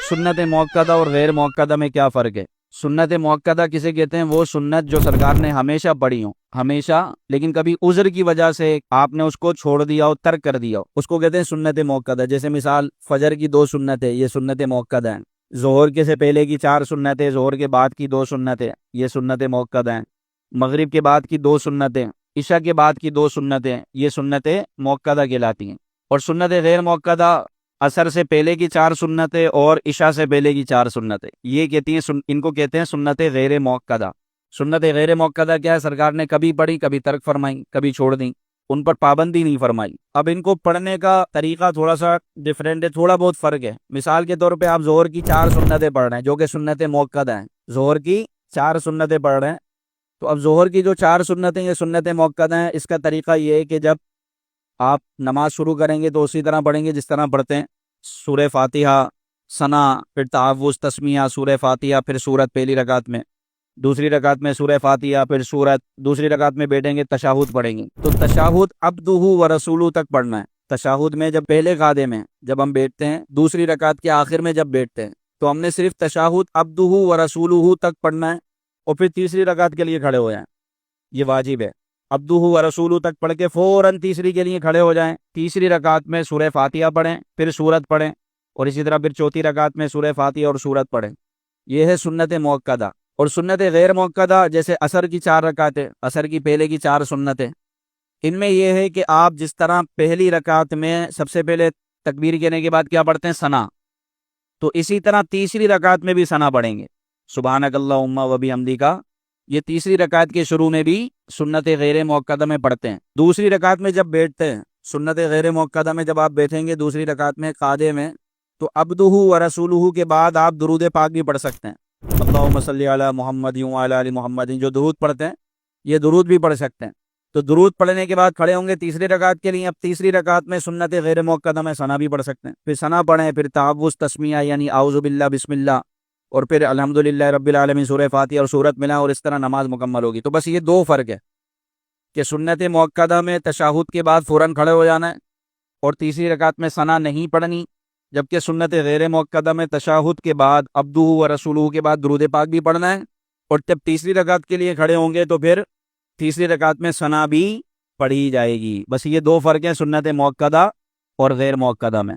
سنت موقدہ اور غیر موقدہ میں کیا فرق ہے؟ سنت موقدہ کسے کہتے ہیں؟ وہ سنت جو سرکار نے ہمیشہ پڑھی ہو، ہمیشہ، لیکن کبھی عذر کی وجہ سے آپ نے اس کو چھوڑ دیا ہو، ترک کر دیا ہو، اس کو کہتے ہیں سنت موقدہ۔ جیسے مثال فجر کی 2 سنتیں، یہ سنت موقدہ ہیں۔ ظہر کے سے پہلے کی 4 سنتیں، ظہر کے بعد کی 2 سنتیں، یہ سنت موقدہ ہیں۔ مغرب کے بعد کی 2 سنتیں، عشاء کے بعد کی 2 سنتیں، یہ سنت موقدہ کہلاتی ہیں۔ اور سنت غیر موقدہ عصر سے پہلے کی 4 سنتیں اور عشاء سے پہلے کی 4 سنتیں، یہ کہتی ہیں ان کو کہتے ہیں سنت غیر موقدہ۔ سنت غیر موقدہ کیا ہے؟ سرکار نے کبھی پڑھی، کبھی ترک فرمائی، کبھی چھوڑ دیں، ان پر پابندی نہیں فرمائی۔ اب ان کو پڑھنے کا طریقہ تھوڑا سا ڈیفرنٹ ہے، تھوڑا بہت فرق ہے۔ مثال کے طور پہ آپ ظہر کی 4 سنتیں پڑھ رہے ہیں جو کہ سنت موقدہ ہیں، ظہر کی 4 سنتیں پڑھ رہے ہیں، تو اب ظہر کی جو 4 سنتیں یہ سنت موقدہ ہیں۔ اس کا طریقہ یہ ہے کہ جب آپ نماز شروع کریں گے تو اسی طرح پڑھیں گے جس طرح پڑھتے ہیں، سورہ فاتحہ، ثنا، پھر تعوذ، تسمیہ، سورہ فاتحہ، پھر سورت پہلی رکعت میں، دوسری رکعت میں سورہ فاتحہ، پھر سورت، دوسری رکعت میں بیٹھیں گے تشہد پڑھیں گے۔ تو تشہد عبدہ و رسولہ تک پڑھنا ہے۔ تشہد میں جب پہلے قاعدے میں جب ہم بیٹھتے ہیں، دوسری رکعت کے آخر میں جب بیٹھتے ہیں، تو ہم نے صرف تشہد عبدہ و رسولہ تک پڑھنا ہے، اور پھر تیسری رکعت کے لیے کھڑے ہو جائیں، یہ واجب ہے۔ عبدہ و رسولہ تک پڑھ کے فوراً تیسری کے لیے کھڑے ہو جائیں، تیسری رکعت میں سورہ فاتحہ پڑھیں، پھر سورت پڑھیں، اور اسی طرح پھر چوتھی رکعت میں سورہ فاتحہ اور سورت پڑھیں۔ یہ ہے سنت موقدہ۔ اور سنت غیر موقدہ جیسے عصر کی 4 رکعتیں، عصر کی پہلے کی 4 سنتیں، ان میں یہ ہے کہ آپ جس طرح پہلی رکعت میں سب سے پہلے تکبیر کہنے کے بعد کیا پڑھتے ہیں؟ ثنا، تو اسی طرح تیسری رکعت میں بھی ثنا پڑھیں گے، سبحانک اللہم و بحمدک کا، یہ تیسری رکعت کے شروع میں بھی سنت غیر موقدہ میں پڑھتے ہیں۔ دوسری رکعت میں جب بیٹھتے ہیں، سنت غیر موقدہ میں جب آپ بیٹھیں گے دوسری رکعت میں قاعدے میں، تو عبدہ و رسولہ کے بعد آپ درود پاک بھی پڑھ سکتے ہیں، اللہم صلی علی محمد وعلی آل محمد، جو درود پڑھتے ہیں یہ درود بھی پڑھ سکتے ہیں۔ تو درود پڑھنے کے بعد کھڑے ہوں گے تیسری رکعت کے لیے، اب تیسری رکعت میں سنت غیر موقدہ میں ثنا بھی پڑھ سکتے ہیں، پھر ثنا پڑھیں، پھر تعوذ، تسمیہ یعنی اعوذ باللہ، بسم اللہ، اور پھر الحمدللہ رب العالمین، سورہ فاتحہ اور سورت ملا، اور اس طرح نماز مکمل ہوگی۔ تو بس یہ 2 فرق ہے کہ سنت موقدہ میں تشہد کے بعد فوراً کھڑے ہو جانا ہے اور تیسری رکعت میں ثنا نہیں پڑھنی، جبکہ سنت غیر موقدہ میں تشہد کے بعد عبدہ و رسولہ کے بعد درود پاک بھی پڑھنا ہے، اور جب تیسری رکعت کے لیے کھڑے ہوں گے تو پھر تیسری رکعت میں ثنا بھی پڑھی جائے گی۔ بس یہ 2 فرق ہیں سنت موقدہ اور غیر موقدہ میں۔